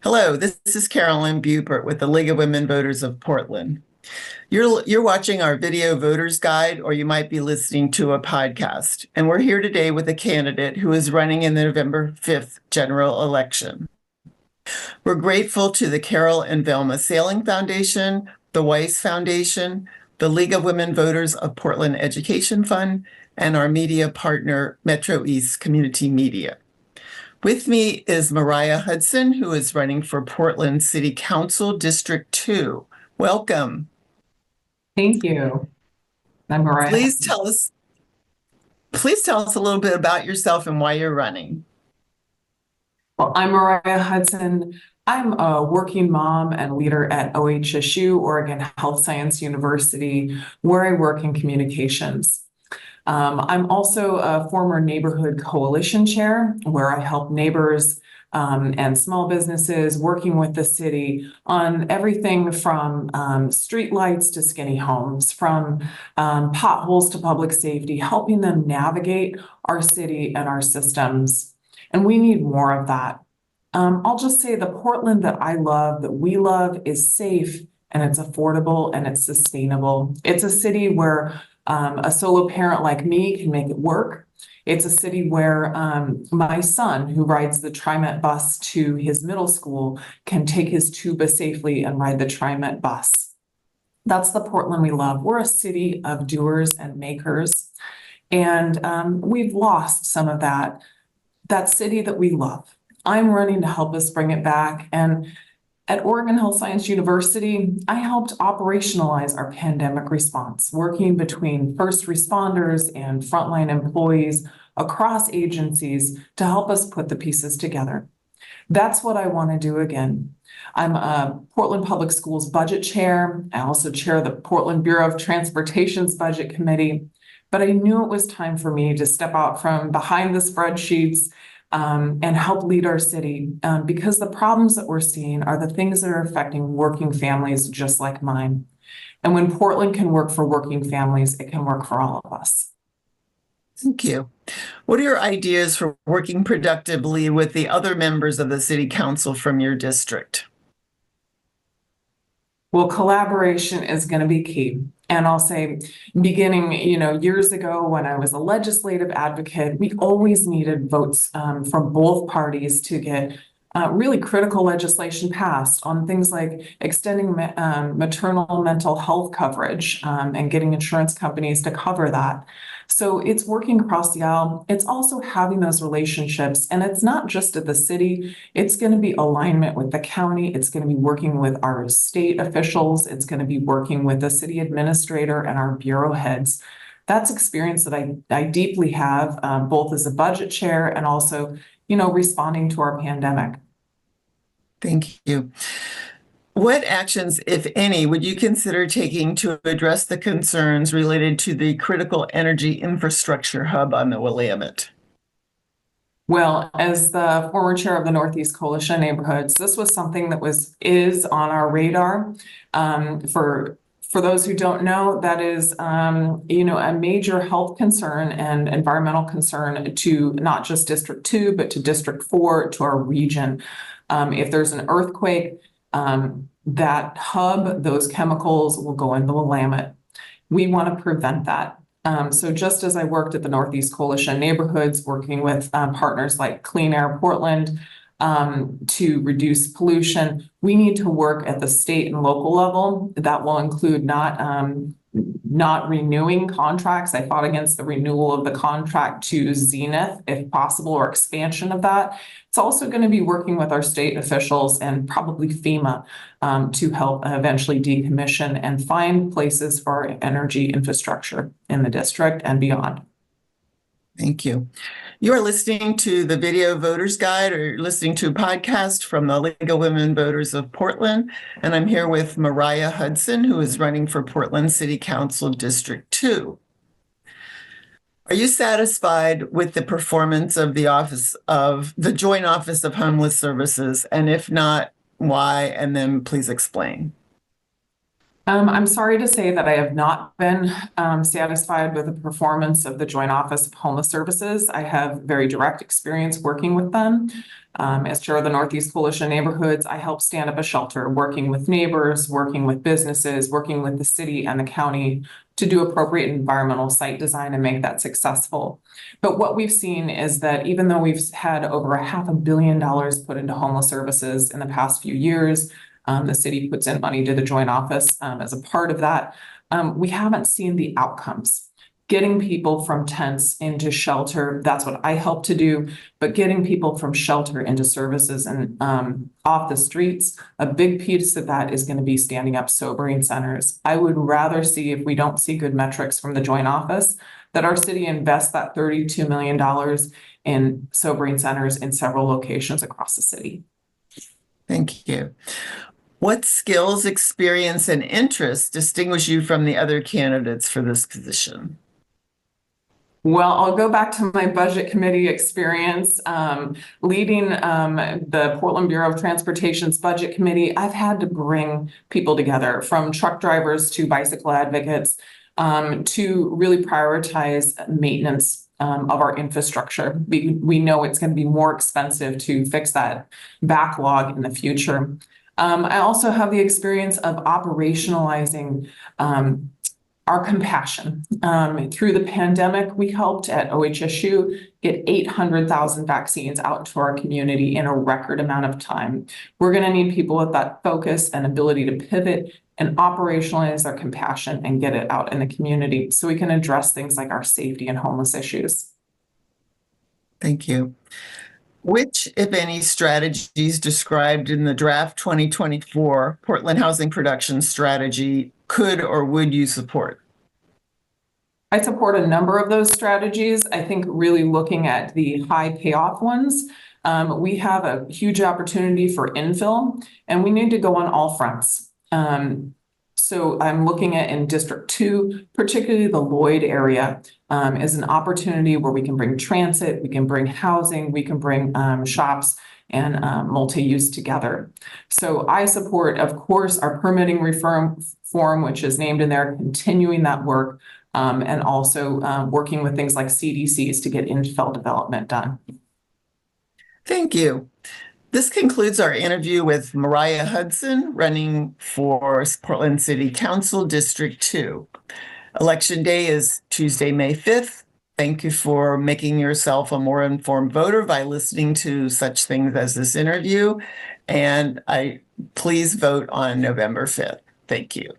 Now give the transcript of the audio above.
Hello, this is Carolyn Bubert with the League of Women Voters of Portland. You're watching our video voters guide, or you might be listening to a podcast. And we're here today with a candidate who is running in the November 5th general election. We're grateful to the Carol and Velma Sailing Foundation, the Weiss Foundation, the League of Women Voters of Portland Education Fund, and our media partner, Metro East Community Media. With me is Mariah Hudson, who is running for Portland City Council District 2. Welcome. Thank you. I'm Mariah. Please tell us a little bit about yourself and why you're running. Well, I'm Mariah Hudson. I'm a working mom and leader at OHSU, Oregon Health Science University, where I work in communications. I'm also a former neighborhood coalition chair, where I help neighbors and small businesses working with the city on everything from street lights to skinny homes, from potholes to public safety, helping them navigate our city and our systems. And we need more of that. I'll just say the Portland that I love, that we love, is safe and it's affordable and it's sustainable. It's a city where a solo parent like me can make it work. It's a city where my son, who rides the TriMet bus to his middle school, can take his tuba safely and ride the TriMet bus. That's the Portland we love. We're a city of doers and makers, and we've lost some of that city that we love. I'm running to help us bring it back. And at Oregon Health Science University, I helped operationalize our pandemic response, working between first responders and frontline employees across agencies to help us put the pieces together. That's what I want to do again. I'm a Portland Public Schools budget chair. I also chair the Portland Bureau of Transportation's budget committee, but I knew it was time for me to step out from behind the spreadsheets and help lead our city, because the problems that we're seeing are the things that are affecting working families just like mine. And when Portland can work for working families, it can work for all of us. Thank you. What are your ideas for working productively with the other members of the City Council from your district? Well, collaboration is going to be key. And I'll say, beginning, years ago when I was a legislative advocate, we always needed votes from both parties to get really critical legislation passed on things like extending maternal mental health coverage and getting insurance companies to cover that. So it's working across the aisle. It's also having those relationships. And it's not just at the city. It's going to be alignment with the county. It's going to be working with our state officials. It's going to be working with the city administrator and our bureau heads. That's experience that I deeply have, both as a budget chair and also, responding to our pandemic. Thank you. What actions, if any, would you consider taking to address the concerns related to the critical energy infrastructure hub on the Willamette? Well, as the former chair of the Northeast Coalition of Neighborhoods, this was something that is on our radar. For those who don't know, that is, a major health concern and environmental concern to not just District 2, but to District 4, to our region. If there's an earthquake, that hub, those chemicals will go into the Willamette. We want to prevent that. So just as I worked at the Northeast Coalition of Neighborhoods, working with partners like Clean Air Portland to reduce pollution, we need to work at the state and local level. That will include not renewing contracts. I fought against the renewal of the contract to Zenith, if possible, or expansion of that. It's also going to be working with our state officials and probably FEMA to help eventually decommission and find places for energy infrastructure in the district and beyond. Thank you. You are listening to the Video Voters Guide, or you're listening to a podcast from the League of Women Voters of Portland. And I'm here with Mariah Hudson, who is running for Portland City Council District 2. Are you satisfied with the performance of the Joint Office of Homeless Services? And if not, why? And then please explain. I'm sorry to say that I have not been satisfied with the performance of the Joint Office of Homeless Services. I have very direct experience working with them. As chair of the Northeast Coalition of Neighborhoods, I help stand up a shelter, working with neighbors, working with businesses, working with the city and the county to do appropriate environmental site design and make that successful. But what we've seen is that even though we've had over $500 million put into homeless services in the past few years, the city puts in money to the joint office as a part of that. We haven't seen the outcomes. Getting people from tents into shelter, that's what I help to do, but getting people from shelter into services and off the streets, a big piece of that is going to be standing up sobering centers. I would rather see, if we don't see good metrics from the joint office, that our city invests that $32 million in sobering centers in several locations across the city. Thank you. What skills, experience, and interests distinguish you from the other candidates for this position? Well, I'll go back to my budget committee experience, leading the Portland Bureau of Transportation's budget committee. I've had to bring people together, from truck drivers to bicycle advocates, to really prioritize maintenance of our infrastructure. We know it's going to be more expensive to fix that backlog in the future. I also have the experience of operationalizing our compassion. Through the pandemic, we helped at OHSU get 800,000 vaccines out into our community in a record amount of time. We're going to need people with that focus and ability to pivot and operationalize our compassion and get it out in the community so we can address things like our safety and homeless issues. Thank you. Which, if any, strategies described in the draft 2024 Portland Housing Production Strategy could or would you support? I support a number of those strategies. I think really looking at the high payoff ones, we have a huge opportunity for infill, and we need to go on all fronts. So I'm looking at in District 2, particularly the Lloyd area, as an opportunity where we can bring transit, we can bring housing, we can bring shops and multi-use together. So I support, of course, our permitting reform, which is named in there, continuing that work, and also working with things like CDCs to get infill development done. Thank you. This concludes our interview with Mariah Hudson, running for Portland City Council District 2. Election day is Tuesday, May 5th. Thank you for making yourself a more informed voter by listening to such things as this interview. And please vote on November 5th. Thank you.